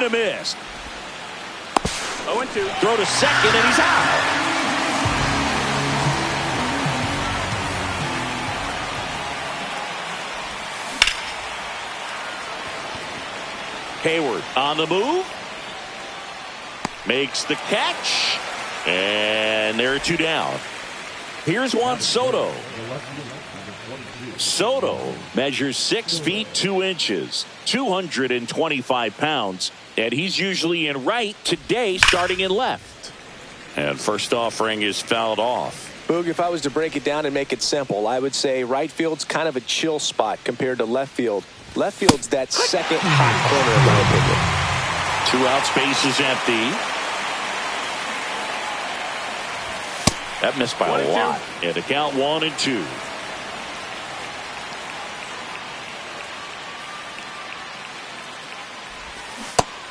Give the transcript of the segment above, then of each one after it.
and a miss. 0-2. Throw to second, and he's out. Hayward on the move. Makes the catch. And there are 2 down. Here's Juan Soto. Soto measures 6 feet 2 inches, 225 pounds, and he's usually in right, today starting in left. And first offering is fouled off. Boog, if I was to break it down and make it simple, I would say right field's kind of a chill spot compared to left field. Left field's that second hot corner, in my opinion. 2 out, space is empty. That missed by a lot. And the count 1-2.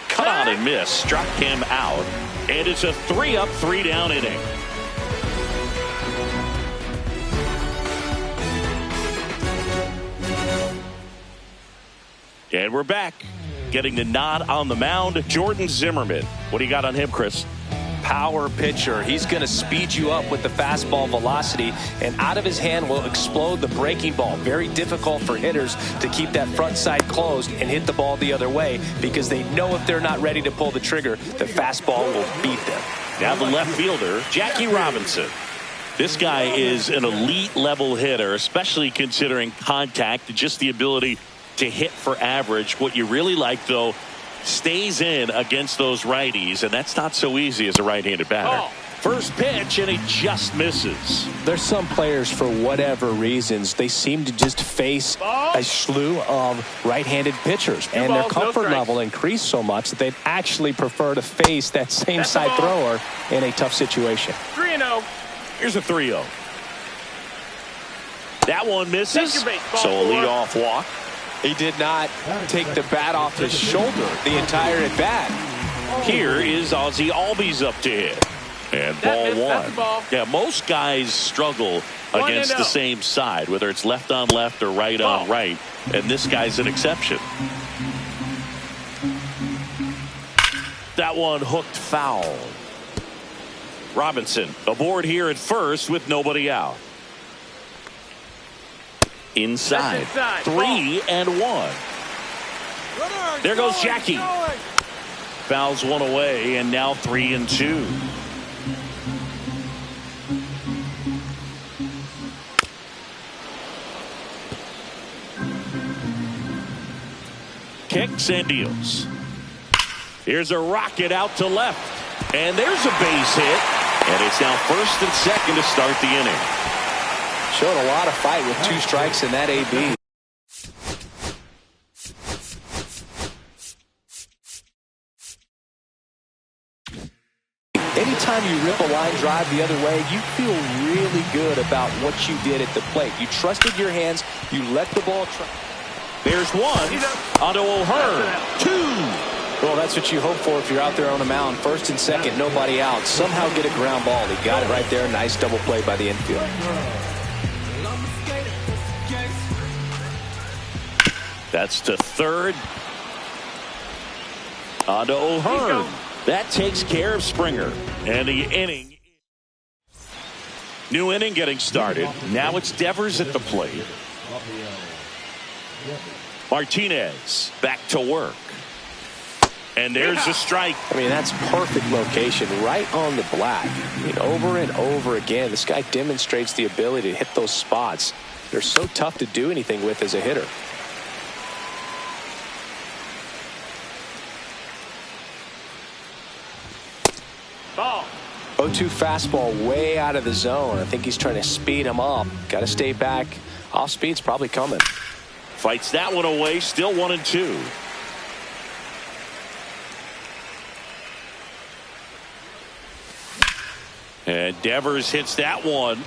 Cut on and miss. Struck him out. And it's a 3-up, 3-down inning. And we're back. Getting the nod on the mound, Jordan Zimmermann. What do you got on him, Chris? Power pitcher. He's going to speed you up with the fastball velocity, and out of his hand will explode the breaking ball. Very difficult for hitters to keep that front side closed and hit the ball the other way, because they know if they're not ready to pull the trigger, the fastball will beat them. Now the left fielder, Jackie Robinson. This guy is an elite level hitter, especially considering contact and just the ability to hit for average. What you really like, though, stays in against those righties, and that's not so easy as a right-handed batter. First pitch, and he just misses. There's some players, for whatever reasons, they seem to just face a slew of right-handed pitchers, and their comfort level increased so much that they'd actually prefer to face that same side thrower in a tough situation. 3-0. Here's a 3-0. That one misses, so a leadoff walk. He did not take the bat off his shoulder the entire at bat. Here is Ozzie Albies up to hit. And ball 1. Yeah, most guys struggle against the same side, whether it's left on left or right on right. And this guy's an exception. That one hooked foul. Robinson aboard here at first with nobody out. Inside. 3-1. There goes Jackie. Fouls one away, and now 3-2. Kicks and deals. Here's a rocket out to left. And there's a base hit. And it's now first and second to start the inning. Showed a lot of fight with 2 strikes in that AB. Anytime you rip a line drive the other way, you feel really good about what you did at the plate. You trusted your hands. You let the ball try. There's 1 onto O'Hearn. 2. Well, that's what you hope for if you're out there on the mound. First and second, nobody out. Somehow get a ground ball. He got it right there. Nice double play by the infield. That's to third. Onto O'Hearn. That takes care of Springer. And the inning. New inning getting started. Now it's Devers at the plate. Martinez back to work. And there's a strike. I mean, that's perfect location, right on the black. I mean, over and over again, this guy demonstrates the ability to hit those spots. They're so tough to do anything with as a hitter. Ball. 0-2 fastball way out of the zone. I think he's trying to speed him up. Got to stay back. Off speed's probably coming. Fights that one away. Still 1-2. And Devers hits that one.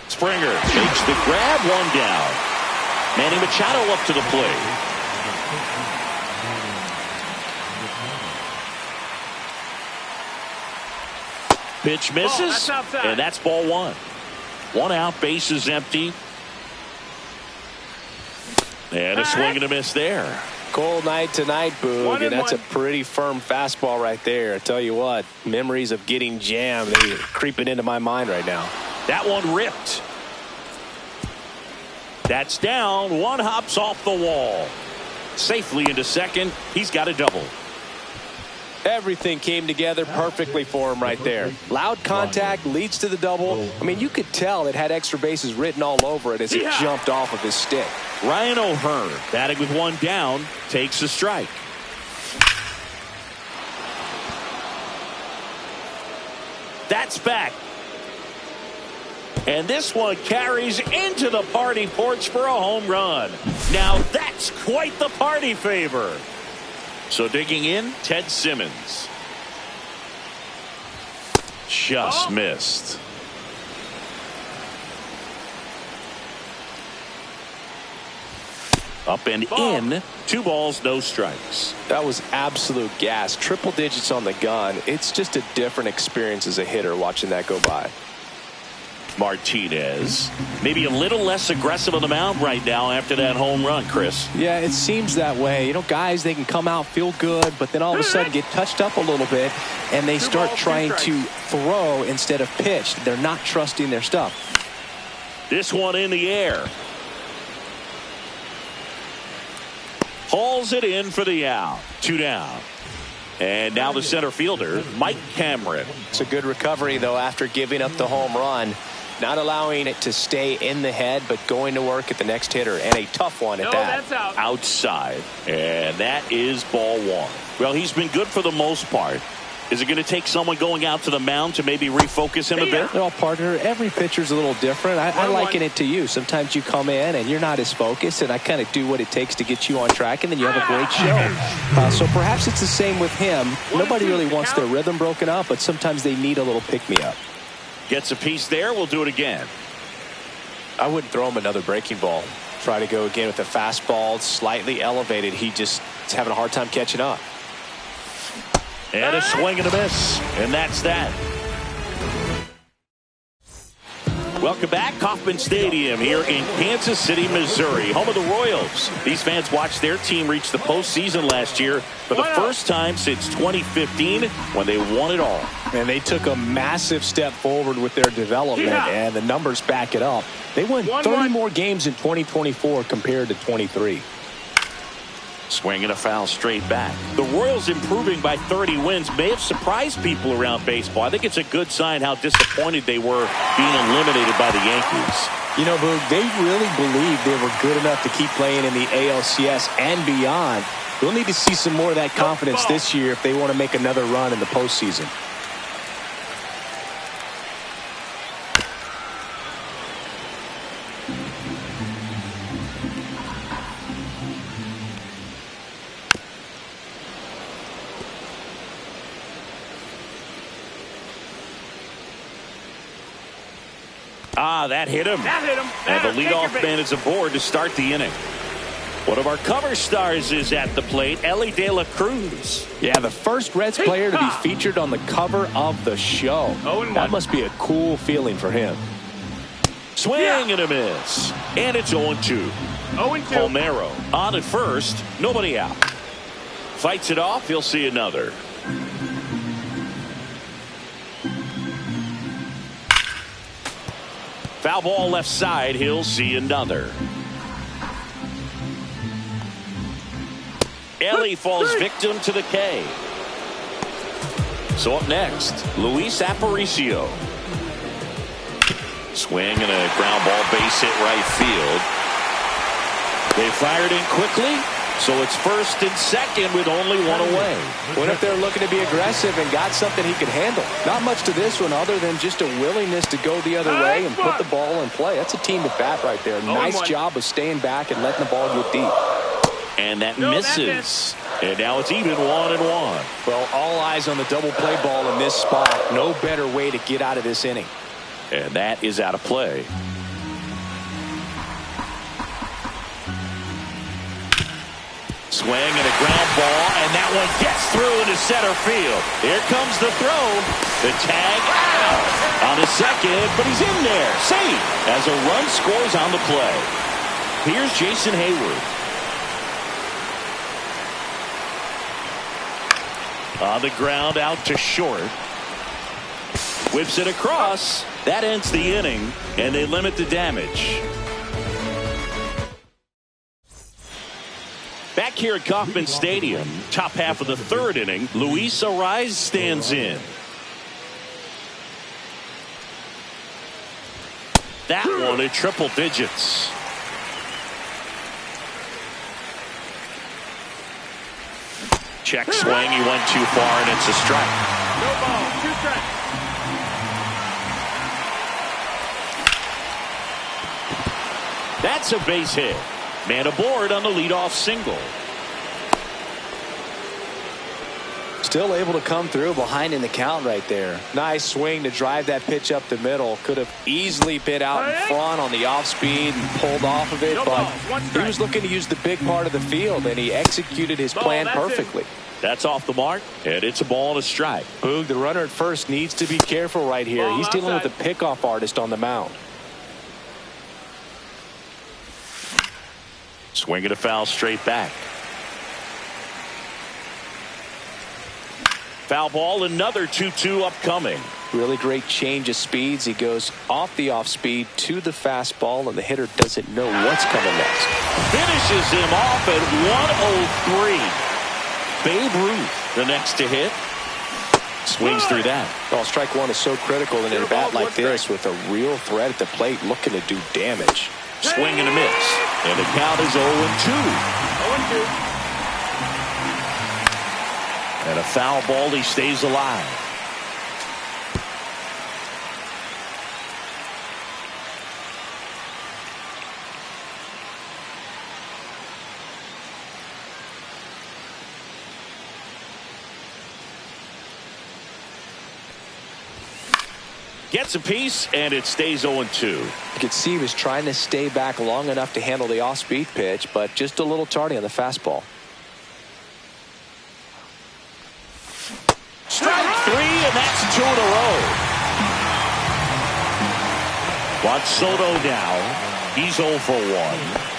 Springer makes the grab, 1 down. Manny Machado up to the plate. Pitch misses, and that's ball 1. 1 out, bases empty. And a swing and a miss there. Cold night tonight, Boog, and that's a pretty firm fastball right there. I tell you what, memories of getting jammed, they're creeping into my mind right now. That one ripped. That's down. One hops off the wall. Safely into second. He's got a double. Everything came together perfectly for him right there. Loud contact leads to the double. I mean, you could tell it had extra bases written all over it as it jumped off of his stick. Ryan O'Hearn, batting with one down, takes a strike. That's back. And this one carries into the party porch for a home run. Now that's quite the party favor. So digging in, Ted Simmons. Just missed. Up and in. 2 balls, no strikes. That was absolute gas. Triple digits on the gun. It's just a different experience as a hitter watching that go by. Martinez maybe a little less aggressive on the mound right now after that home run, Chris. Yeah, it seems that way. You know, guys, they can come out, feel good, but then all of a sudden get touched up a little bit and they start trying to throw instead of pitch. They're not trusting their stuff. This one in the air. Hauls it in for the out. 2 down. And now the center fielder, Mike Cameron. It's a good recovery, though, after giving up the home run. Not allowing it to stay in the head, but going to work at the next hitter, and a tough one at that. That's out. Outside. And that is ball 1. Well, he's been good for the most part. Is it going to take someone going out to the mound to maybe refocus him a bit? Well, partner, every pitcher's a little different. I liken it to you. Sometimes you come in and you're not as focused, and I kind of do what it takes to get you on track, and then you have a great show. So perhaps it's the same with him. Nobody really wants their rhythm broken up, but sometimes they need a little pick-me-up. Gets a piece there. We'll do it again. I wouldn't throw him another breaking ball. Try to go again with a fastball slightly elevated. He just is having a hard time catching up. And a swing and a miss. And that's that. Welcome back. Kauffman Stadium here in Kansas City, Missouri, home of the Royals. These fans watched their team reach the postseason last year for the first time since 2015 when they won it all. And they took a massive step forward with their development, and the numbers back it up. They won 30 more games in 2024 compared to 23. Swing and a foul straight back. The Royals improving by 30 wins may have surprised people around baseball. I think it's a good sign how disappointed they were being eliminated by the Yankees. You know, Boog, they really believed they were good enough to keep playing in the ALCS and beyond. We'll need to see some more of that confidence this year if they want to make another run in the postseason. That hit him. And the leadoff man is aboard to start the inning. One of our cover stars is at the plate, Elly De La Cruz. Yeah, the first Reds player to be featured on the cover of the show. That must be a cool feeling for him. Swing and a miss. And it's 0-2. 0-2. Palmeiro on at first. Nobody out. Fights it off. He'll see another. Foul ball left side. He'll see another. Elly falls victim to the K. So up next, Luis Aparicio. Swing and a ground ball base hit right field. They fired in quickly, so it's first and second with only one away. What if they're looking to be aggressive and got something he could handle? Not much to this one other than just a willingness to go the other way and put the ball in play. That's a team at bat right there. Nice job of staying back and letting the ball get deep. And that misses. And now it's even 1-1. Well, all eyes on the double play ball in this spot. No better way to get out of this inning. And that is out of play. Swing and a ground ball, and that one gets through into center field. Here comes the throw. The tag on his second, but he's in there. Safe as a run scores on the play. Here's Jason Hayward. On the ground, out to short. Whips it across. That ends the inning, and they limit the damage. Back here at Kauffman Stadium, top half of the third inning, Luis Arraez stands in. That one at triple digits. Check swing. He went too far, and it's a strike. No ball. 2 strikes. That's a base hit. Man aboard on the leadoff single. Still able to come through behind in the count right there. Nice swing to drive that pitch up the middle. Could have easily been out in front on the off speed and pulled off of it, but he was looking to use the big part of the field, and he executed his plan perfectly. That's off the mark, and it's a ball and a strike. Boog, the runner at first needs to be careful right here. He's dealing with a pickoff artist on the mound. Swinging a foul straight back. Foul ball, another 2-2 upcoming. Really great change of speeds. He goes off the off speed to the fastball, and the hitter doesn't know what's coming next. Finishes him off at 103. Babe Ruth, the next to hit. Swings through that. Well, strike one is so critical in a bat like this with a real threat at the plate looking to do damage. Swing and a miss. And the count is 0-2. 0-2. And a foul ball, he stays alive. Gets a piece, and it stays 0-2. You could see he was trying to stay back long enough to handle the off-speed pitch, but just a little tardy on the fastball. Strike 3, and that's 2 in a row. Juan Soto now. He's 0 for 1.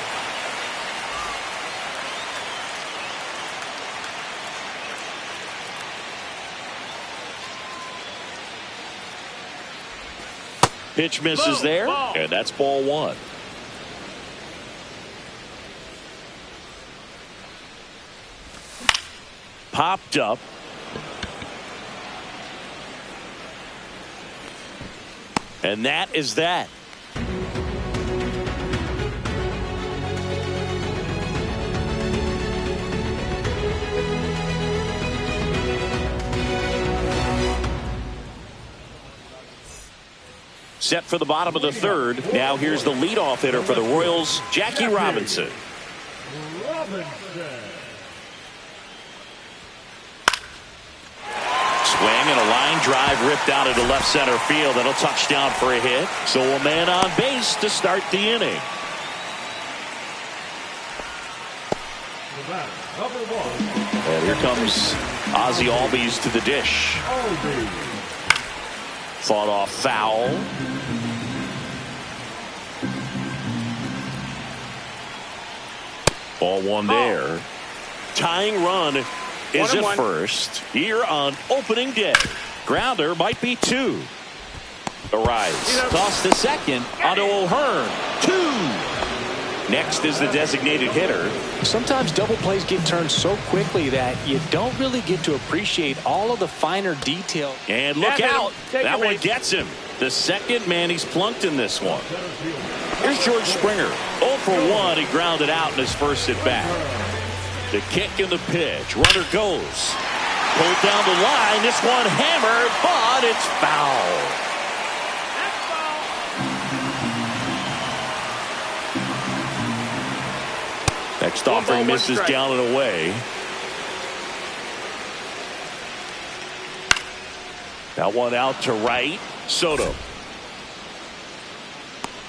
Pitch misses there, and that's ball 1. Popped up. And that is that. Set for the bottom of the third. Now here's the leadoff hitter for the Royals, Jackie Robinson. Swing and a line drive ripped out into left center field. That'll touch down for a hit. So a man on base to start the inning. And here comes Ozzie Albies to the dish. Fought off foul. Ball 1 there. Tying run is at first here on opening day. Grounder might be 2. Arraez toss to second onto O'Hearn. 2. Next is the designated hitter. Sometimes double plays get turned so quickly that you don't really get to appreciate all of the finer detail. And look out. That one gets him. The second man he's plunked in this one. Here's George Springer. 0 for 1. He grounded out in his first at bat. The kick and the pitch. Runner goes. Pulled down the line. This one hammered, but it's foul. Next offering misses down and away. That one out to right. Soto.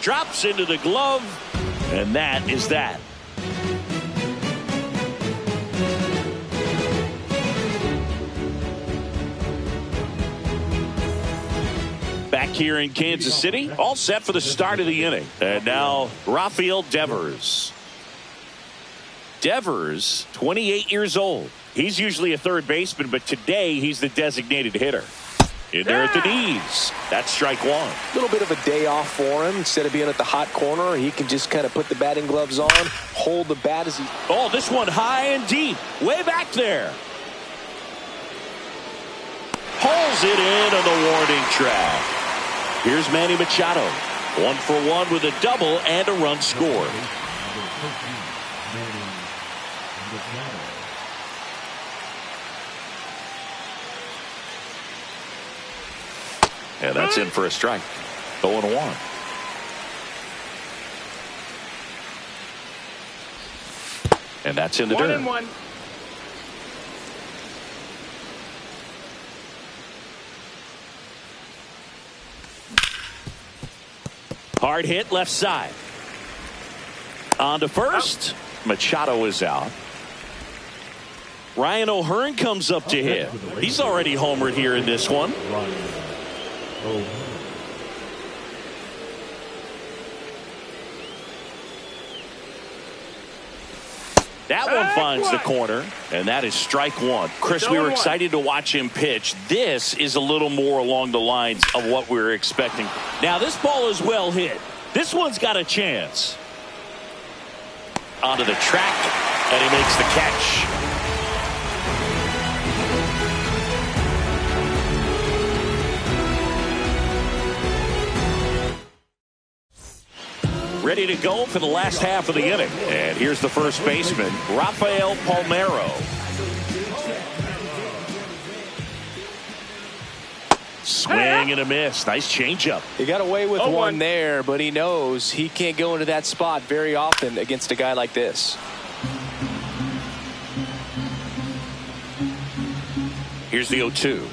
Drops into the glove. And that is that. Back here in Kansas City, all set for the start of the inning. And now Rafael Devers. Devers, 28 years old. He's usually a third baseman, but today he's the designated hitter. In there at the knees. That's strike one. A little bit of a day off for him. Instead of being at the hot corner, he can just kind of put the batting gloves on, hold the bat as he... Oh, this one high and deep. Way back there. Pulls it in on the warning track. Here's Manny Machado. 1 for 1 with a double and a run scored. And that's in for a strike. 0-1. And that's in the dirt. 1-1. Hard hit left side. On to first. Machado is out. Ryan O'Hearn comes up to hit. He's already homered here in this one. That one finds the corner, and that is strike one. Chris, we were excited to watch him pitch. This is a little more along the lines of what we were expecting. Now, this ball is well hit. This one's got a chance. Onto the track, and he makes the catch. Ready to go for the last half of the inning. And here's the first baseman, Rafael Palmeiro. Swing and a miss. Nice changeup. He got away with one there, but he knows he can't go into that spot very often against a guy like this. Here's the 0-2.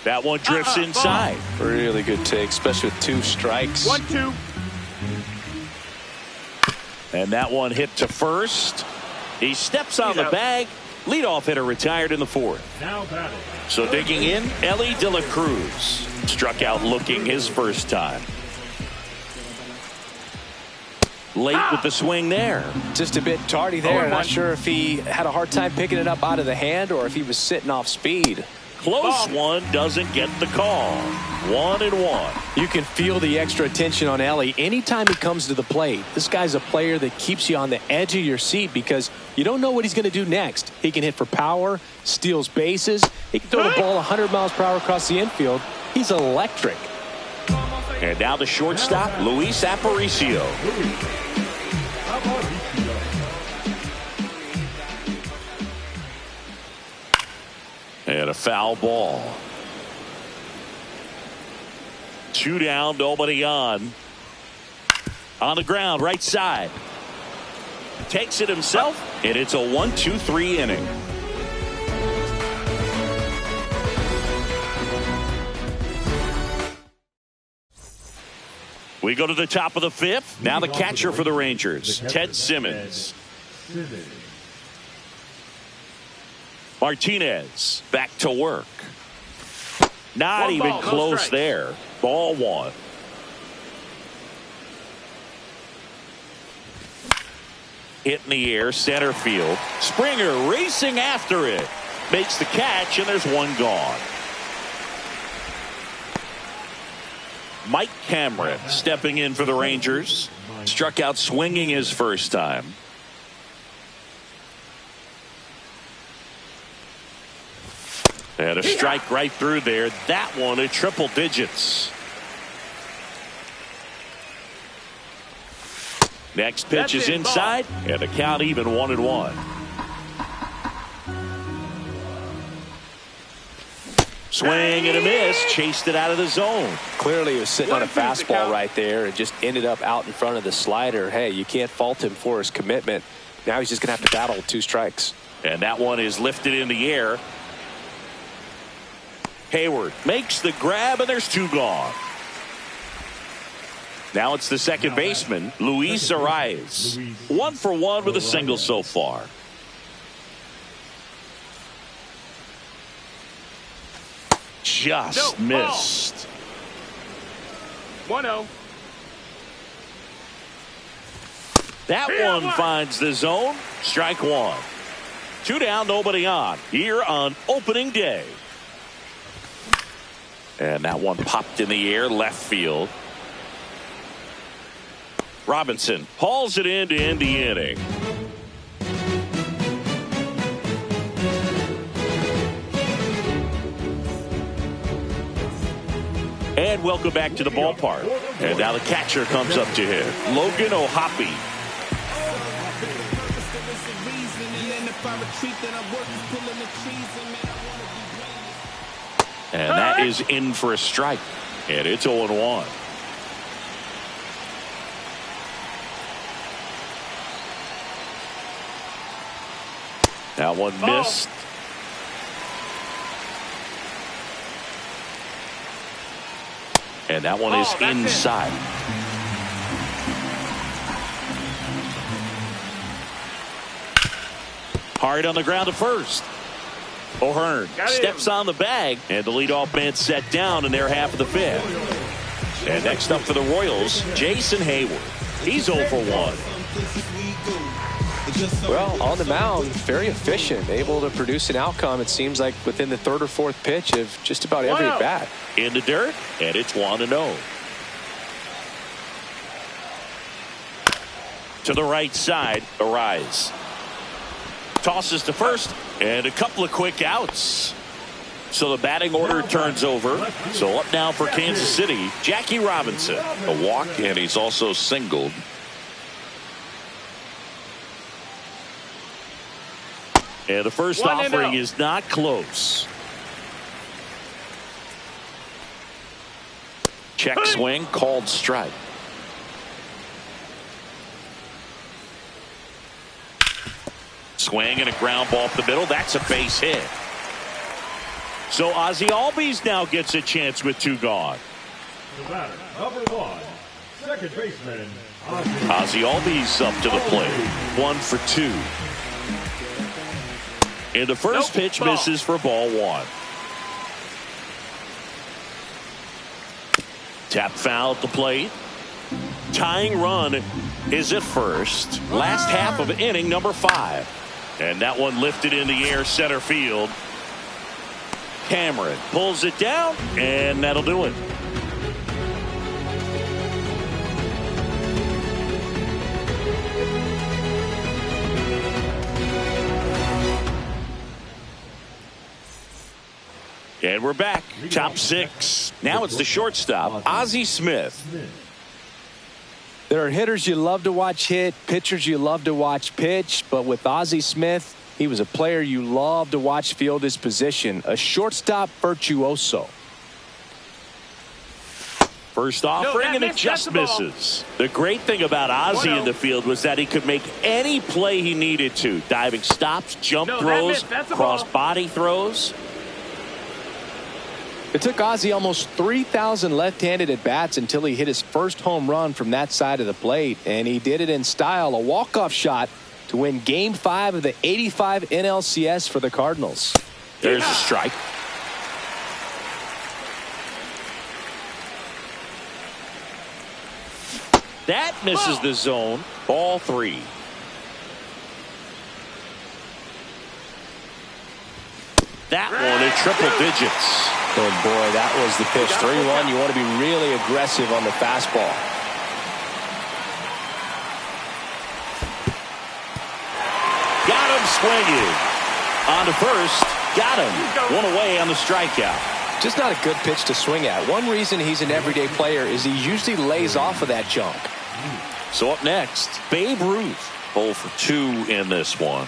That one drifts inside. Really good take, especially with 2 strikes. 1-2. And that one hit to first. He steps on the bag. Leadoff hitter retired in the 4th. Now batting. So digging in, Elly De La Cruz. Struck out looking his first time. Late with the swing there. Just a bit tardy there. Not sure if he had a hard time picking it up out of the hand or if he was sitting off speed. Close one, doesn't get the call. 1-1. You can feel the extra attention on Elly anytime he comes to the plate. This guy's a player that keeps you on the edge of your seat because you don't know what he's going to do next. He can hit for power, steals bases. He can throw the ball 100 miles per hour across the infield. He's electric. And now the shortstop, Luis Aparicio. And a foul ball. 2 down, nobody on. On the ground, right side. Takes it himself, and it's a 1-2-3 inning. We go to the top of the 5th. Now the catcher for the Rangers, Ted Simmons. Martinez back to work. Not even close there. Ball 1. Hit in the air, center field. Springer racing after it. Makes the catch, and there's one gone. Mike Cameron stepping in for the Rangers. Struck out swinging his first time. And a strike right through there. That one at triple digits. Next pitch is inside, and the count even 1-1. Swing and a miss. Chased it out of the zone. Clearly he was sitting on a fastball right there and just ended up out in front of the slider. Hey, you can't fault him for his commitment. Now he's just going to have to battle with 2 strikes. And that one is lifted in the air. Hayward makes the grab, and there's 2 gone. Now it's the second baseman, Luis Arraez. 1 for 1 with a single so far. Just missed. 1-0. That one finds the zone. Strike one. 2 down, nobody on. Here on opening day. And that one popped in the air, left field. Robinson hauls it in to end the inning. And welcome back to the ballpark. And now the catcher comes up to him, Logan O'Hoppe. And that is in for a strike. And it's 0-1. That one missed. And that one is inside. Hard on the ground to first. O'Hearn steps on the bag, and the leadoff man set down in their half of the fifth. And next up for the Royals, Jason Hayward. He's 0 for 1. Well, on the mound, very efficient, able to produce an outcome, it seems like, within the third or fourth pitch of just about every bat. In the dirt, and it's 1-0. To the right side, Arise. Tosses to first, and a couple of quick outs. So the batting order turns over. So up now for Kansas City, Jackie Robinson. A walk, and he's also singled. And the first offering is not close. Check swing, called strike. Swing and a ground ball up the middle. That's a base hit. So Ozzie Albies now gets a chance with 2 gone. The batter, number 1, second baseman, Ozzie Albies up to the plate. 1 for 2. And the first pitch misses for ball 1. Tap foul at the plate. Tying run is at first. Last half of inning number 5. And that one lifted in the air, center field. Cameron pulls it down, and that'll do it. And we're back. Top 6. Now it's the shortstop, Ozzie Smith. There are hitters you love to watch hit, pitchers you love to watch pitch, but with Ozzie Smith, he was a player you love to watch field his position, a shortstop virtuoso. First offering, and it just misses. The great thing about Ozzie in the field was that he could make any play he needed to. Diving stops, jump throws, cross body throws. It took Ozzie almost 3,000 left-handed at-bats until he hit his first home run from that side of the plate, and he did it in style, a walk-off shot to win Game 5 of the '85 NLCS for the Cardinals. There's a strike. That misses the zone. Ball 3. That one in triple digits. Oh boy, that was the pitch. 3-1. You want to be really aggressive on the fastball. Got him swinging. On to first. Got him. One away on the strikeout. Just not a good pitch to swing at. One reason he's an everyday player is he usually lays off of that junk. So up next, Babe Ruth. 0 for 2 in this one.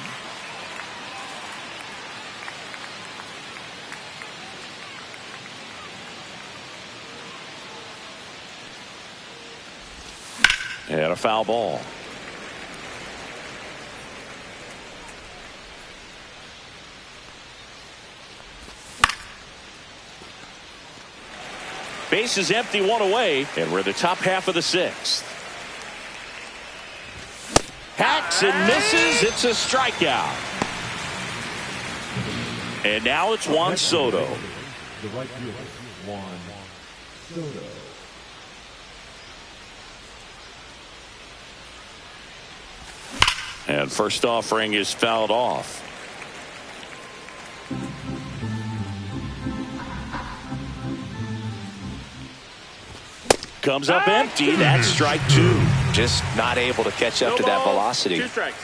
And a foul ball. Base is empty, 1 away, and we're in the top half of the 6th. Hacks and misses. It's a strikeout. And now it's Juan Soto. the right fielder, Juan Soto. And first offering is fouled off. Comes up empty. That's strike two. Just not able to catch up to that velocity. 2 strikes.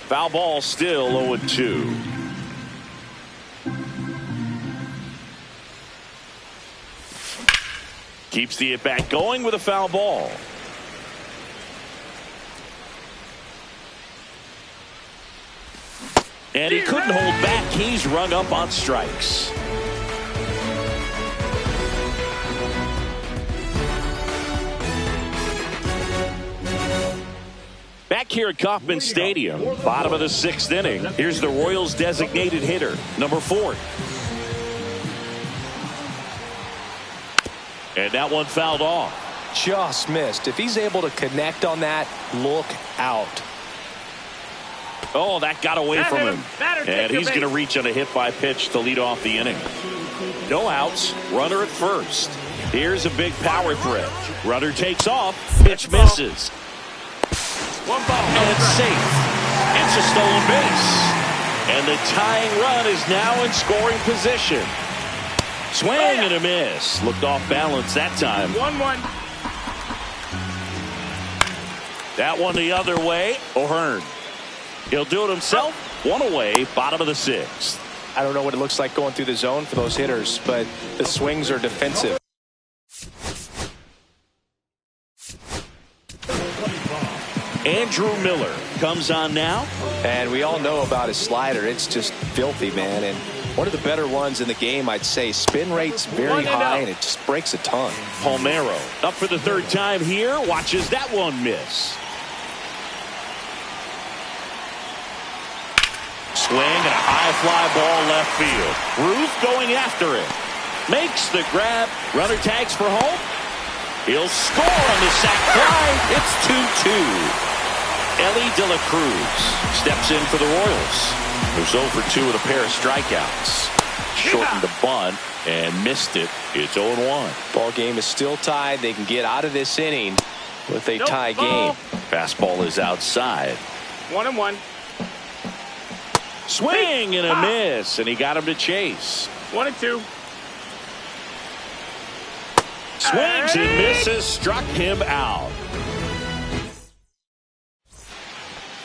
Foul ball still 0-2. Keeps the at-bat going with a foul ball. And he couldn't hold back. He's rung up on strikes. Back here at Kauffman Stadium, bottom of the 6th inning. Here's the Royals designated hitter, number 4. And that one fouled off. Just missed. If he's able to connect on that, look out. Oh, that got away from him. And he's going to reach on a hit by pitch to lead off the inning. No outs, runner at first. Here's a big power threat. Runner takes off, pitch misses. 1 ball. And it's safe. It's a stolen base. And the tying run is now in scoring position. Swing and a miss. Looked off balance that time. 1-1. That one the other way. O'Hearn. He'll do it himself. One away, bottom of the 6th. I don't know what it looks like going through the zone for those hitters, but the swings are defensive. Andrew Miller comes on now. And we all know about his slider. It's just filthy, man. And one of the better ones in the game, I'd say. Spin rate's very high, and it just breaks a ton. Palmeiro up for the 3rd time here. Watches that one miss. Swing and a high fly ball left field. Ruth going after it. Makes the grab. Runner tags for home. He'll score on the sac fly. It's 2-2. Ellie De La Cruz steps in for the Royals. Who's 0 for 2 with a pair of strikeouts. Shortened the bunt and missed it. It's 0-1. Ball game is still tied. They can get out of this inning with a tie game. Fastball is outside. 1-1. Swing and a miss, and he got him to chase. 1-2. Swings and misses, struck him out.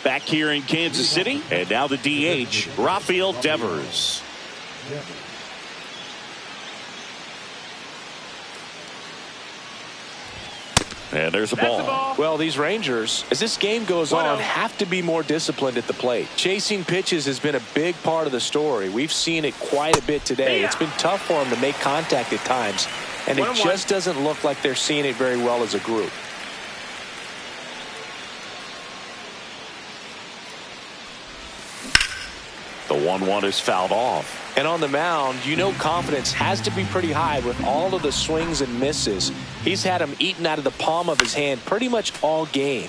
Back here in Kansas City, and now the DH, Rafael Devers. And there's a ball. Well, these Rangers, as this game goes on, have to be more disciplined at the plate. Chasing pitches has been a big part of the story. We've seen it quite a bit today. It's been tough for them to make contact at times, and it just doesn't look like they're seeing it very well as a group. The 1-1 is fouled off. And on the mound, you know confidence has to be pretty high with all of the swings and misses. He's had them eaten out of the palm of his hand pretty much all game.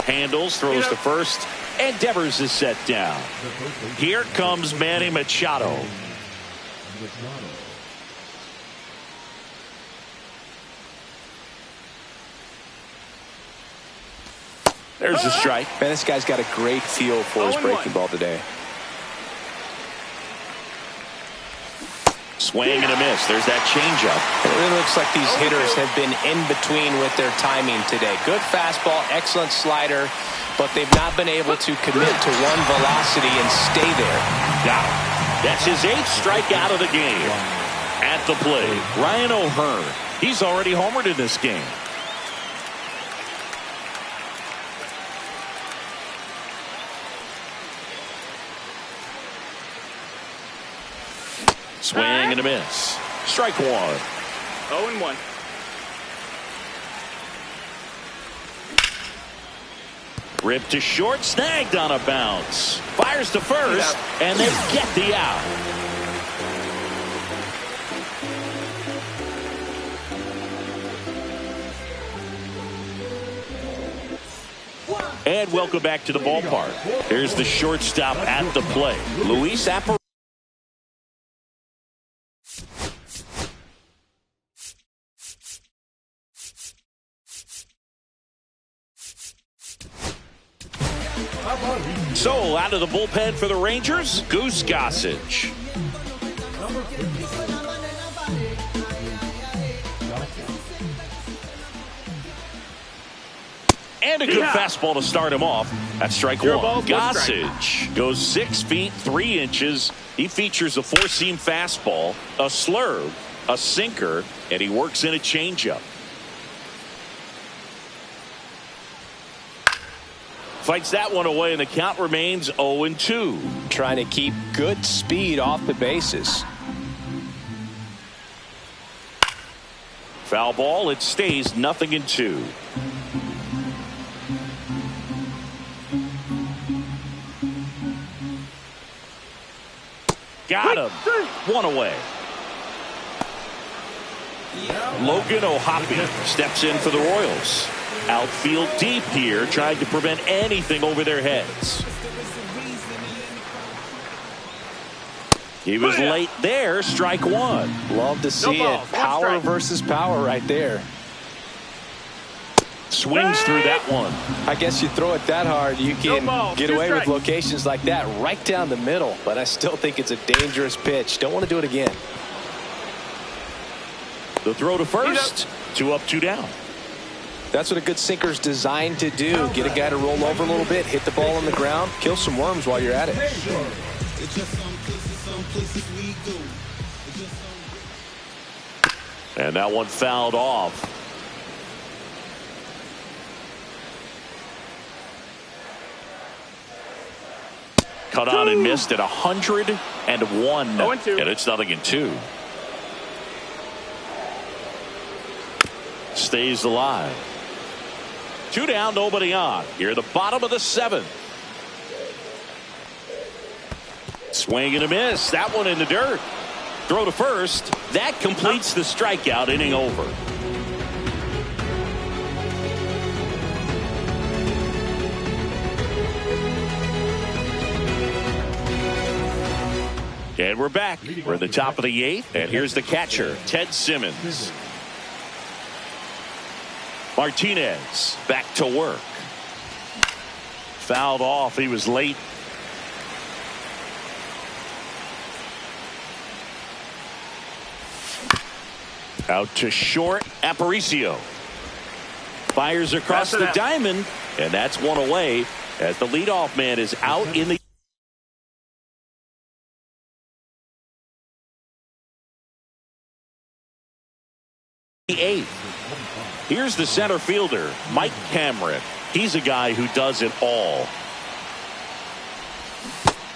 Handles, throws to first, and Devers is set down. Here comes Manny Machado. There's a strike. Man, this guy's got a great feel for his breaking ball today. Swing and a miss. There's that changeup. It really looks like these hitters have been in between with their timing today. Good fastball, excellent slider, but they've not been able to commit to one velocity and stay there. Got him. That's his 8th strikeout of the game. At the plate, Ryan O'Hearn. He's already homered in this game. Swing and a miss. Strike 1. 0-1. Ripped to short, snagged on a bounce. Fires to first, and they get the out. And welcome back to the ballpark. Here's the shortstop at the plate, Luis Aparicio. How about he? So out of the bullpen for the Rangers, Goose Gossage. Number 56. And a good fastball to start him off. That's strike Zero one. balls, one strike. Gossage goes 6 feet 3 inches. He features a four-seam fastball, a slurve, a sinker, and he works in a changeup. Fights that one away, and the count remains 0-2. Trying to keep good speed off the bases. Foul ball. It stays 0-2. Got him. One away. Logan O'Hoppe steps in for the Royals. Outfield deep here, trying to prevent anything over their heads. He was late there. Strike one. Love to see balls, it. one Power strike. versus power right there. Swings through that one. I guess you throw it that hard, you can balls, get two away with strikes. locations like that right down the middle. But I still think it's a dangerous pitch. Don't want to do it again. The throw to first. 2 up, 2 down. That's what a good sinker's designed to do. Get a guy to roll over a little bit, hit the ball on the ground, kill some worms while you're at it. And that one fouled off. Cut on and missed at 101. 0-2. And it's 0-2. Stays alive. 2 down, nobody on. Here, the bottom of the 7th. Swing and a miss. That one in the dirt. Throw to first. That completes the strikeout. Inning over. And we're back. We're at the top of the 8th. And here's the catcher, Ted Simmons. Martinez back to work. Fouled off. He was late. Out to short. Aparicio fires across the diamond, and that's one away as the leadoff man is out in the 8th. Here's the center fielder, Mike Cameron. He's a guy who does it all.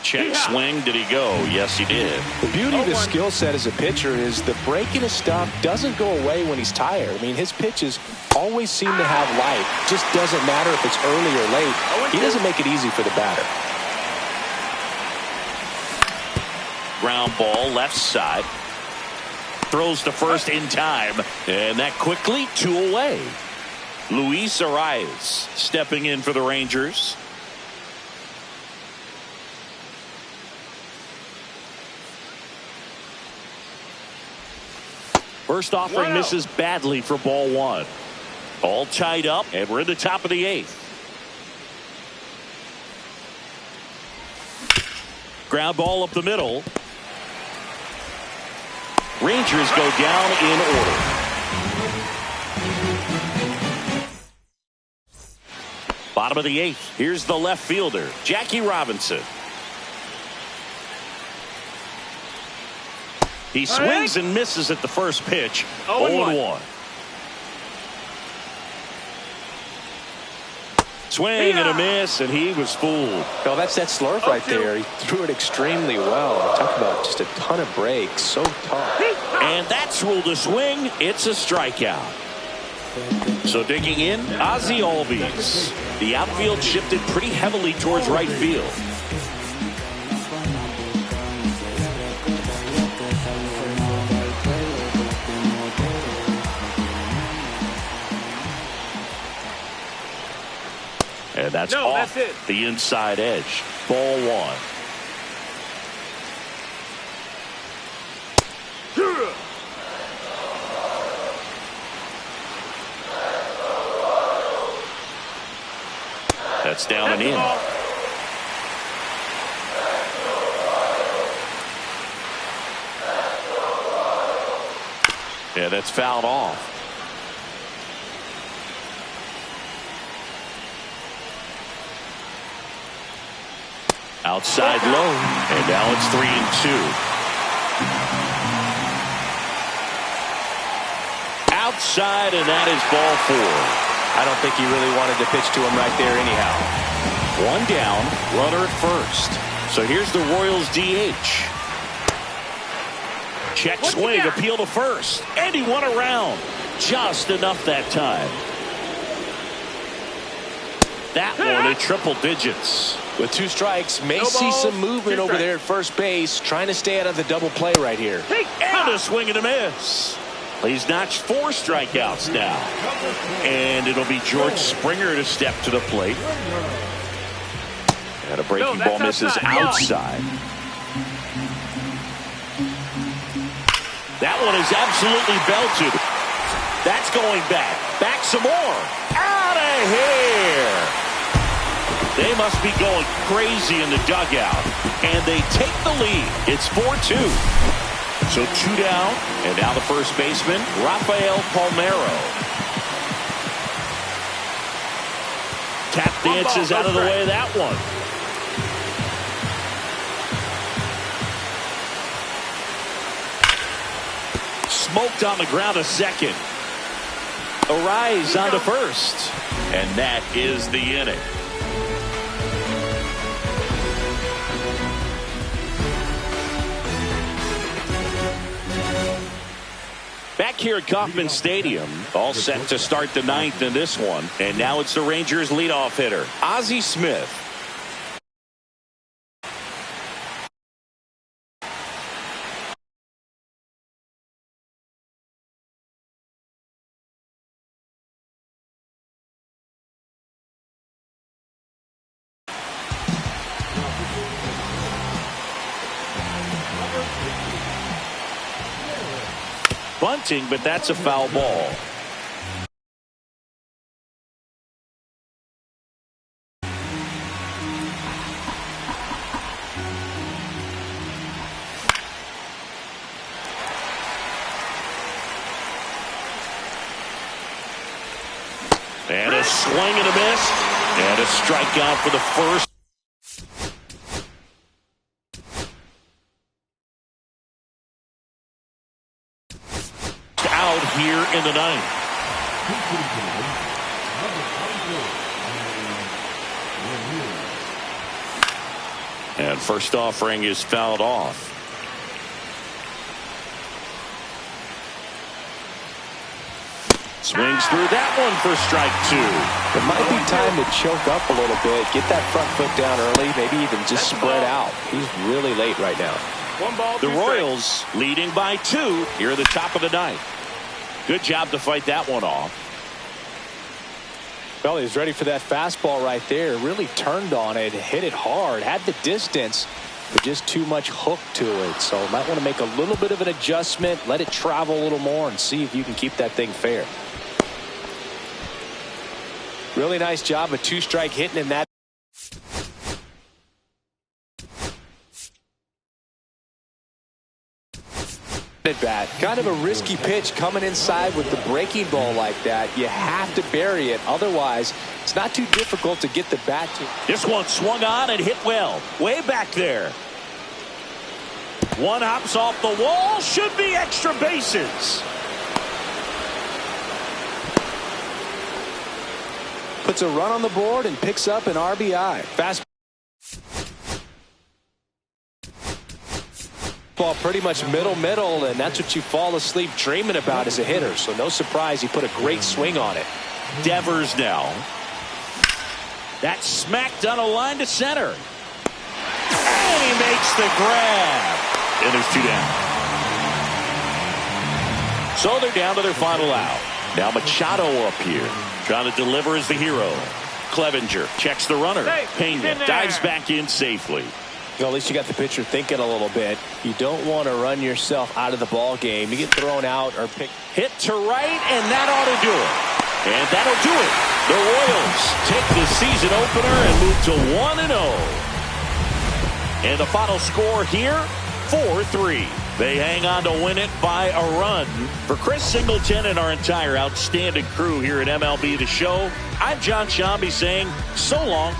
Check swing. Did he go? Yes, he did. The beauty of his skill set as a pitcher is the breaking his stuff doesn't go away when he's tired. I mean, his pitches always seem to have life. Just doesn't matter if it's early or late. He doesn't make it easy for the batter. Ground ball left side. Throws to first in time, and that quickly 2 away. Luis Arias stepping in for the Rangers. First offering misses badly for ball 1. All tied up, and we're in the top of the 8th. Ground ball up the middle. Rangers go down in order. Bottom of the 8th. Here's the left fielder, Jackie Robinson. He swings and misses at the first pitch. 0-1. Swing and a miss, and he was fooled. Oh, that's that slurve right there. He threw it extremely well. Talk about just a ton of breaks. So tough. And that's ruled a swing. It's a strikeout. So digging in, Ozzie Albies. The outfield shifted pretty heavily towards right field. And that's off the inside edge. Ball 1. That's down and in. Yeah, that's fouled off. Outside low, and now it's 3-2. Outside, and that is ball 4. I don't think he really wanted to pitch to him right there anyhow. One down, runner at first. So here's the Royals DH. Check swing, appeal to first, and he won around. Just enough that time. That one at triple digits. With 2 strikes, may see some movement over there at first base, trying to stay out of the double play right here. And a swing and a miss. He's notched 4 strikeouts now. And it'll be George Springer to step to the plate. And a breaking ball misses outside. That one is absolutely belted. That's going back. Back some more. Out of here. They must be going crazy in the dugout. And they take the lead. It's 4-2. So 2 down. And now the first baseman, Rafael Palmeiro. Tap dances out of the way of that one. Smoked on the ground to second. A rise onto first. And that is the inning. Back here at Kauffman Stadium, all set to start the 9th in this one. And now it's the Rangers leadoff hitter, Ozzie Smith. Bunting, but that's a foul ball. And a swing and a miss. And a strikeout for the first. Out here in the 9th. And first offering is fouled off. Swings through that one for strike 2. It might be time to choke up a little bit, get that front foot down early, maybe even just spread out. He's really late right now. The Royals leading by 2 here at the top of the 9th. Good job to fight that one off. Well, he's ready for that fastball right there. Really turned on it, hit it hard, had the distance, but just too much hook to it. So might want to make a little bit of an adjustment, let it travel a little more, and see if you can keep that thing fair. Really nice job of 2-strike hitting in that. At bat, kind of a risky pitch coming inside with the breaking ball like that. You have to bury it, otherwise it's not too difficult to get the bat to. This one swung on and hit well, way back there. One hops off the wall, should be extra bases. Puts a run on the board and picks up an RBI. Fast ball pretty much middle, and that's what you fall asleep dreaming about as a hitter. So no surprise he put a great swing on it. Devers now. That's smacked on a line to center. And he makes the grab. And there's 2 down. So they're down to their final out. Now Machado up here, trying to deliver as the hero. Clevenger checks the runner. Pena dives back in safely. Well, at least you got the pitcher thinking a little bit. You don't want to run yourself out of the ball game. You get thrown out or pick. Hit to right, and that ought to do it. And that'll do it. The Royals take the season opener and move to 1-0. And the final score here, 4-3. They hang on to win it by a run. For Chris Singleton and our entire outstanding crew here at MLB The Show, I'm John Shambi saying so long.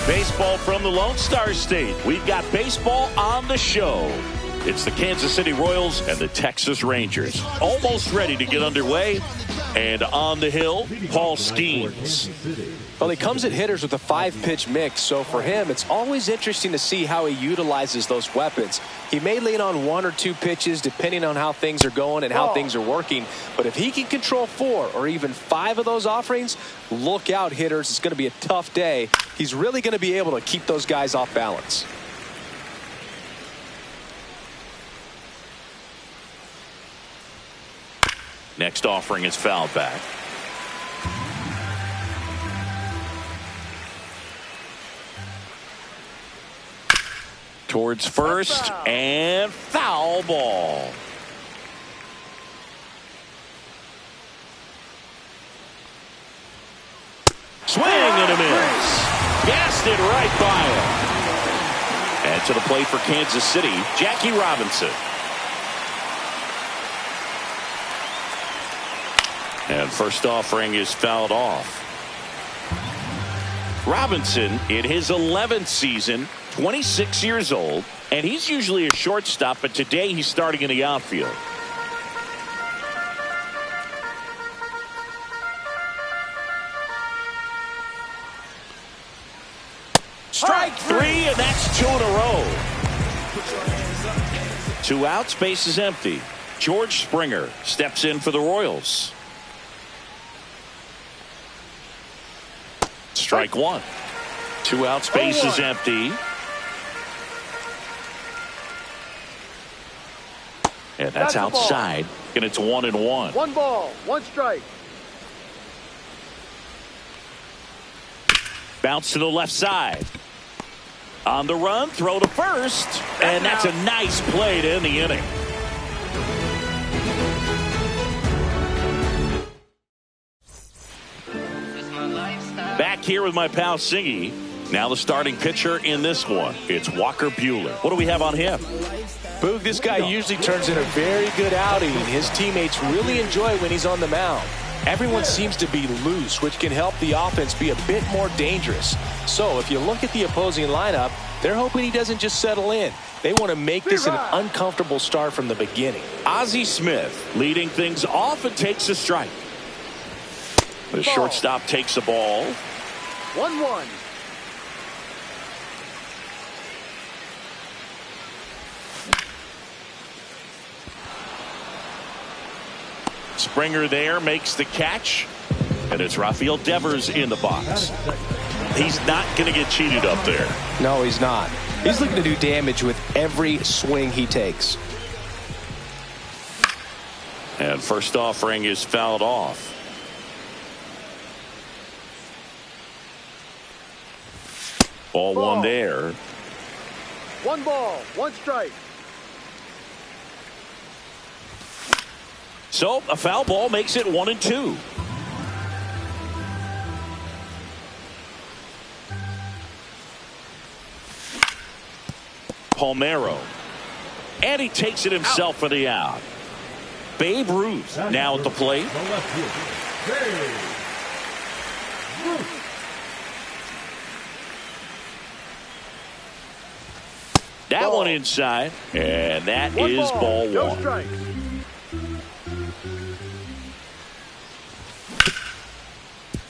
Baseball from the Lone Star State. We've got baseball on the show. It's the Kansas City Royals and the Texas Rangers. Almost ready to get underway. And on the hill, Paul Skeens. Well, he comes at hitters with a 5-pitch mix, so for him, it's always interesting to see how he utilizes those weapons. He may lean on 1 or 2 pitches depending on how things are going and how things are working, but if he can control 4 or even 5 of those offerings, look out, hitters. It's going to be a tough day. He's really going to be able to keep those guys off balance. Next offering is fouled back. Towards first and foul ball. Swing and a miss. Gassed it right by him. And to the plate for Kansas City, Jackie Robinson. And first offering is fouled off. Robinson in his 11th season, 26 years old, and he's usually a shortstop, but today he's starting in the outfield. Strike three, and that's 2 in a row. 2 outs, base is empty. George Springer steps in for the Royals. Strike 1. 2 outs, base is empty. And that's outside, and it's 1-1. 1 ball, 1 strike. Bounce to the left side. On the run, throw to first, and that's a nice play to end the inning. Back here with my pal Singy. Now the starting pitcher in this one. It's Walker Buehler. What do we have on him? Boog, this guy usually turns in a very good outing. His teammates really enjoy when he's on the mound. Everyone seems to be loose, which can help the offense be a bit more dangerous. So if you look at the opposing lineup, they're hoping he doesn't just settle in. They want to make this an uncomfortable start from the beginning. Ozzie Smith leading things off and takes a strike. The shortstop takes the ball. 1-1. Springer there makes the catch, and it's Rafael Devers in the box. He's not going to get cheated up there. No, he's not. He's looking to do damage with every swing he takes. And first offering is fouled off. Ball 1 there. 1 ball, 1 strike. So a foul ball makes it 1-2. Palmeiro. And he takes it himself for the out. Babe Ruth now at the plate. That one inside, and that is ball 1. No strikes.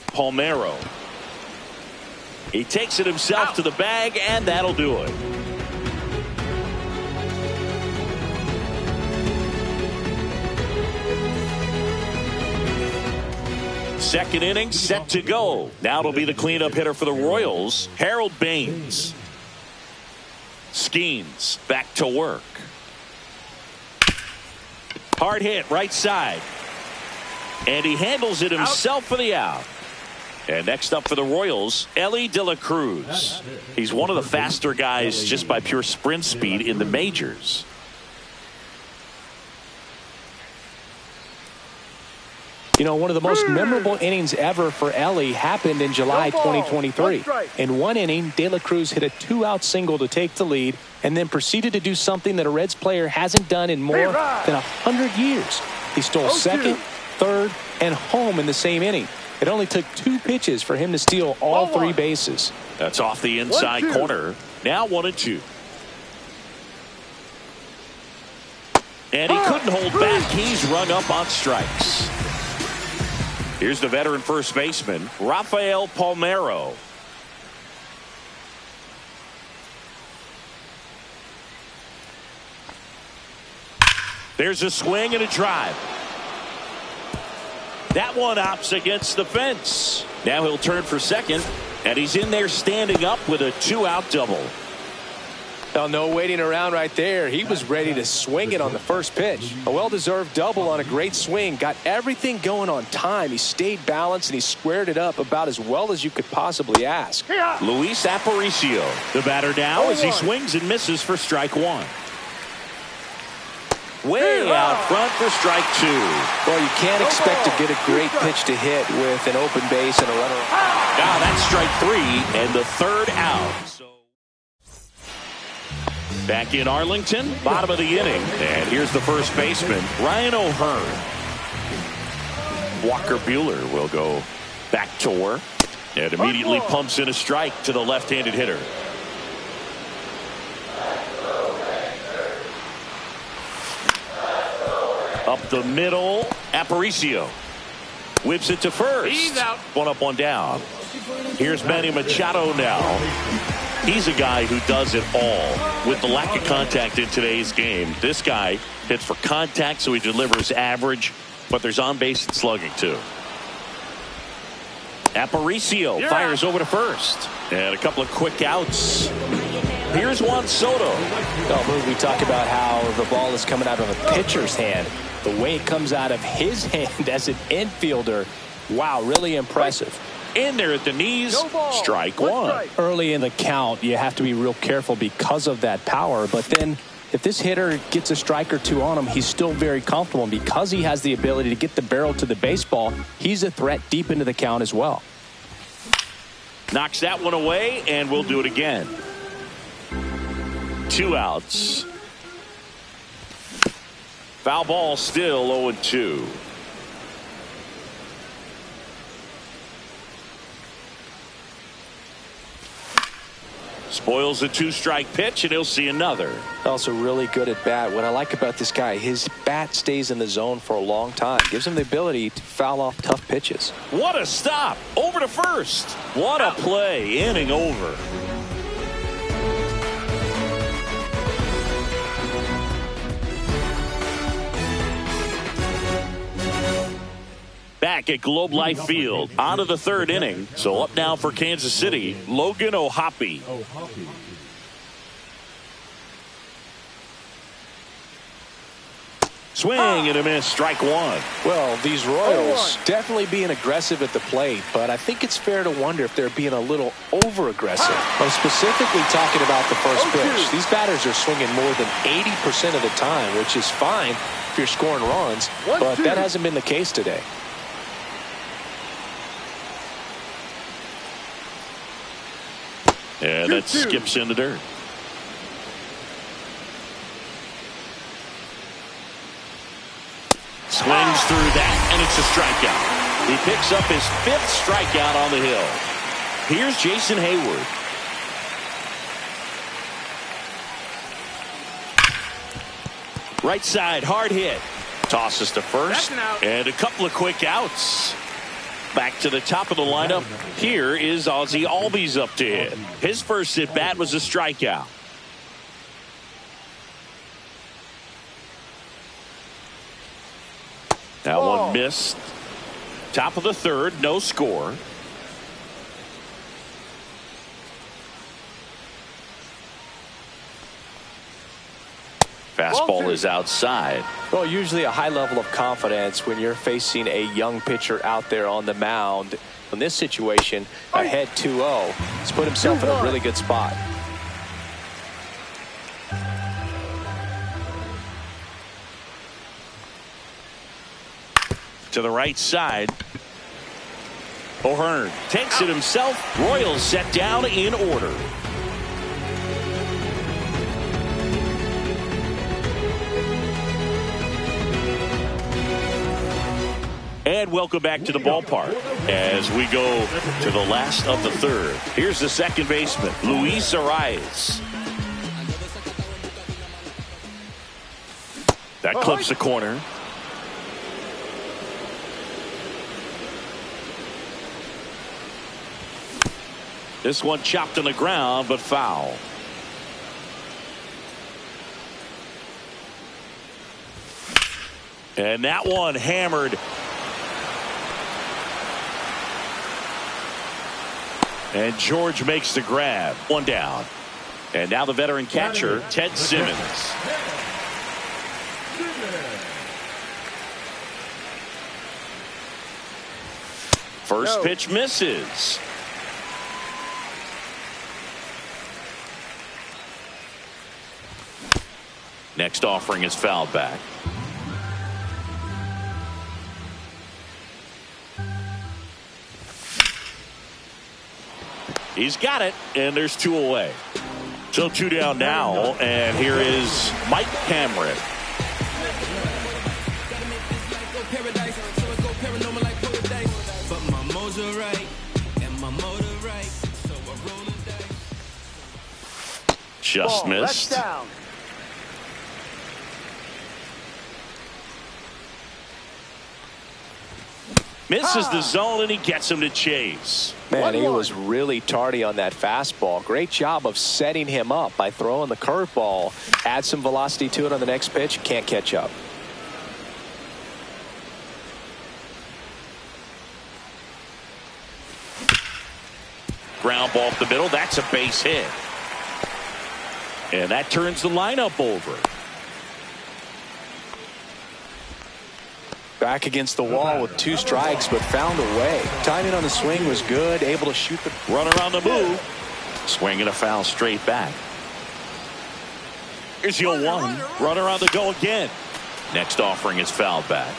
Palmeiro. He takes it himself to the bag, and that'll do it. Second inning set to go. Now it'll be the cleanup hitter for the Royals, Harold Baines. Skeens back to work. Hard hit right side. And he handles it himself for the out. And next up for the Royals, Elly De La Cruz. He's one of the faster guys just by pure sprint speed in the majors. You know, one of the most memorable innings ever for Elly happened in July 2023. In one inning, De La Cruz hit a 2-out single to take the lead and then proceeded to do something that a Reds player hasn't done in more than 100 years. He stole second, third, and home in the same inning. It only took 2 pitches for him to steal all 3 bases. That's off the inside corner. Now 1-2. And he couldn't hold back. He's rung up on strikes. Here's the veteran first baseman, Rafael Palmeiro. There's a swing and a drive. That one opts against the fence. Now he'll turn for second, and he's in there standing up with a 2-out double. Oh, no waiting around right there. He was ready to swing it on the first pitch. A well-deserved double on a great swing. Got everything going on time. He stayed balanced and he squared it up about as well as you could possibly ask. Luis Aparicio, the batter now as he swings and misses for strike one. Way out front for strike two. Well, you can't expect to get a great pitch to hit with an open base and a runner. Now that's strike three and the third out. Back in Arlington, bottom of the inning. And here's the first baseman, Ryan O'Hearn. Walker Buehler will go back to work and immediately pumps in a strike to the left-handed hitter. Up the middle, Aparicio whips it to first. He's out. One up, one down. Here's Manny Machado now. He's a guy who does it all. With the lack of contact in today's game, this guy hits for contact, so he delivers average, but there's on-base and slugging too. Aparicio fires over to first. And a couple of quick outs. Here's Juan Soto. Well, we talk about how the ball is coming out of a pitcher's hand. The way it comes out of his hand as an infielder, wow, really impressive. In there at the knees, strike one. Early in the count, you have to be real careful because of that power. But then if this hitter gets a strike or two on him, he's still very comfortable. And because he has the ability to get the barrel to the baseball, he's a threat deep into the count as well. Knocks that one away, and we'll do it again. 2 outs. Foul ball, still 0-2. Spoils the 2-strike pitch, and he'll see another. Also really good at bat. What I like about this guy, his bat stays in the zone for a long time. Gives him the ability to foul off tough pitches. What a stop. Over to first. What a play. Inning over. Back at Globe Life Field, on to the third inning. So up now for Kansas City, Logan O'Hoppe. Swing and a miss, strike one. Well, these Royals definitely being aggressive at the plate, but I think it's fair to wonder if they're being a little over-aggressive. I'm specifically talking about the first pitch. These batters are swinging more than 80% of the time, which is fine if you're scoring runs, but that hasn't been the case today. And that skips in the dirt. Swings through that, and it's a strikeout. He picks up his 5th strikeout on the hill. Here's Jason Hayward. Right side, hard hit. Tosses to first, and a couple of quick outs. Back to the top of the lineup. Here is Ozzie Albies up to hit. His first at bat was a strikeout. That one missed. Top of the third, no score. Fastball is outside. Well, usually a high level of confidence when you're facing a young pitcher out there on the mound. In this situation, ahead 2-0, he's put himself in a really good spot. To the right side. O'Hearn takes it himself. Royals set down in order. And welcome back to the ballpark as we go to the last of the third. Here's the second baseman, Luis Arraez. That clips the corner. This one chopped on the ground, but foul. And that one hammered. And George makes the grab. One down. And now the veteran catcher, Ted Simmons. First pitch misses. Next offering is fouled back. He's got it, and there's 2 away. So 2 down now, and here is Mike Cameron. Just missed. Misses the zone, and he gets him to chase. Man, he was really tardy on that fastball. Great job of setting him up by throwing the curveball. Add some velocity to it on the next pitch. Can't catch up. Ground ball up the middle. That's a base hit. And that turns the lineup over. Back against the wall with 2 strikes, but found a way. Timing on the swing was good, able to shoot the runner on the move. Swing and a foul straight back. Here's the 0-1. Runner on the go again. Next offering is fouled back.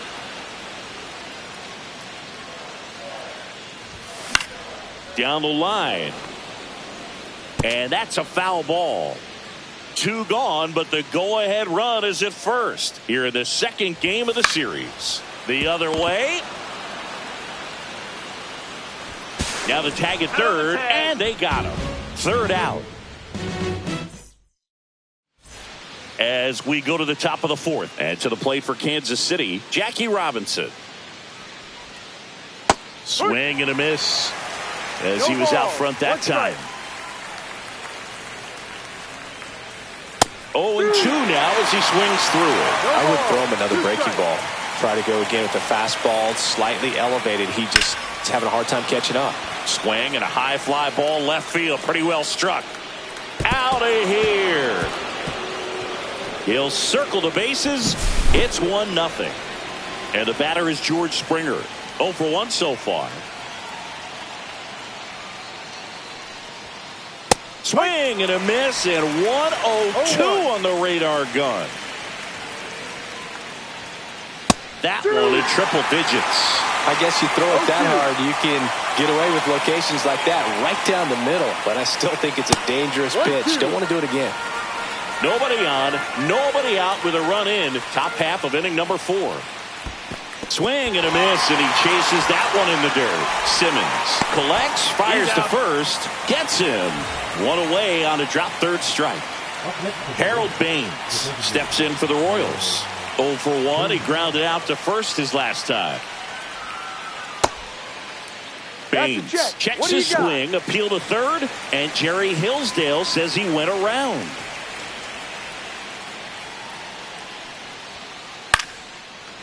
Down the line. And that's a foul ball. 2 gone, but the go-ahead run is at first here in the second game of the series. The other way. Now the tag at third, and they got him. 3rd out. As we go to the top of the 4th, and to the plate for Kansas City, Jackie Robinson. Swing and a miss as he was out front that time. 0-2 now as he swings through it. I would throw him another breaking ball. Try to go again with the fastball, slightly elevated. He just is having a hard time catching up. Swing and a high fly ball left field. Pretty well struck. Out of here. He'll circle the bases. It's 1-0. And the batter is George Springer. 0 for 1 so far. Swing and a miss, and 1-0-2 on the radar gun. That one in triple digits. I guess you throw it that hard, you can get away with locations like that right down the middle. But I still think it's a dangerous pitch. Don't want to do it again. Nobody on, nobody out with a run in. Top half of inning number 4. Swing and a miss, and he chases that one in the dirt. Simmons collects, fires to first, gets him. 1 away on a drop third strike. Harold Baines steps in for the Royals. 0 for 1. He grounded out to first his last time. Baines checks his swing, appeal to third, and Jerry Hillsdale says he went around.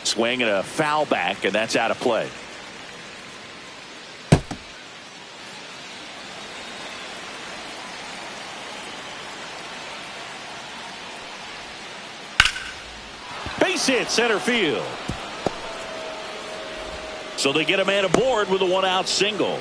Swing and a foul back, and that's out of play. Base hit center field. So they get a man aboard with a 1-out single.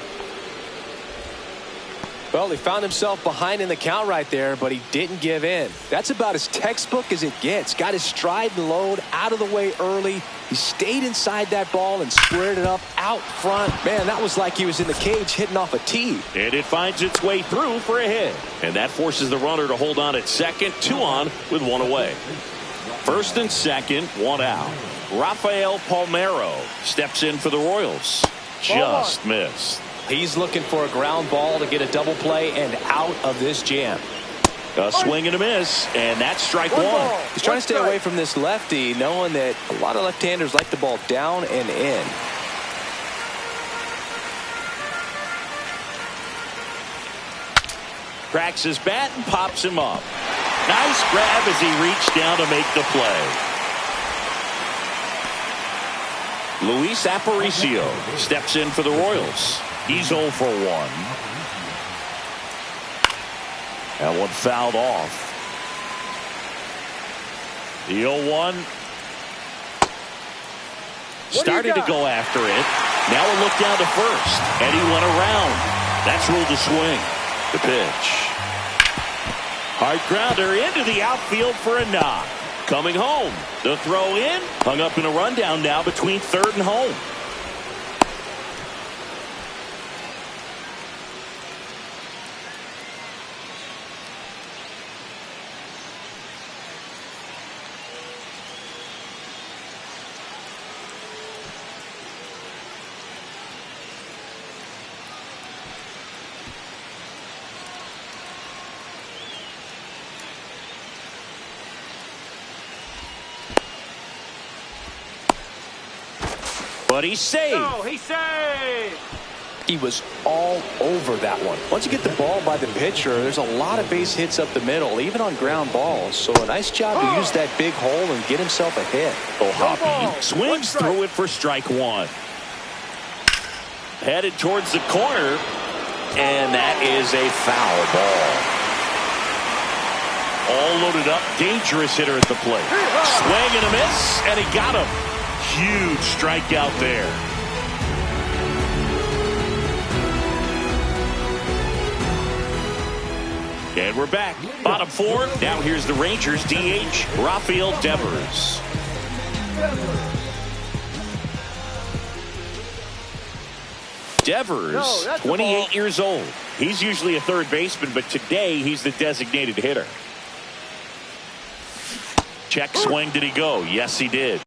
Well, he found himself behind in the count right there, but he didn't give in. That's about as textbook as it gets. Got his stride and load out of the way early. He stayed inside that ball and squared it up out front. Man, that was like he was in the cage hitting off a tee. And it finds its way through for a hit. And that forces the runner to hold on at second. 2 on with 1 away. First and second, 1 out. Rafael Palmeiro steps in for the Royals. Just missed. He's looking for a ground ball to get a double play and out of this jam. A swing and a miss, and that's strike 1. He's trying to stay away from this lefty, knowing that a lot of left-handers like the ball down and in. Cracks his bat and pops him up. Nice grab as he reached down to make the play. Luis Aparicio steps in for the Royals. He's 0 for 1. That one fouled off. The 0-1. Started to go after it. Now a look down to first. And he went around. That's ruled a swing. The pitch. Hard grounder into the outfield for a knock. Coming home. The throw in. Hung up in a rundown now between third and home. But he's saved. Oh, he's saved. He was all over that one. Once you get the ball by the pitcher, there's a lot of base hits up the middle, even on ground balls. So a nice job to use that big hole and get himself a hit. Hoppy swings through it for strike one. Headed towards the corner, and that is a foul ball. All loaded up, dangerous hitter at the plate. Swing and a miss, and he got him. Huge strikeout there. And we're back. Bottom four. Now here's the Rangers DH, Rafael Devers. Devers, 28 years old. He's usually a third baseman, but today he's the designated hitter. Check swing. Did he go? Yes, he did.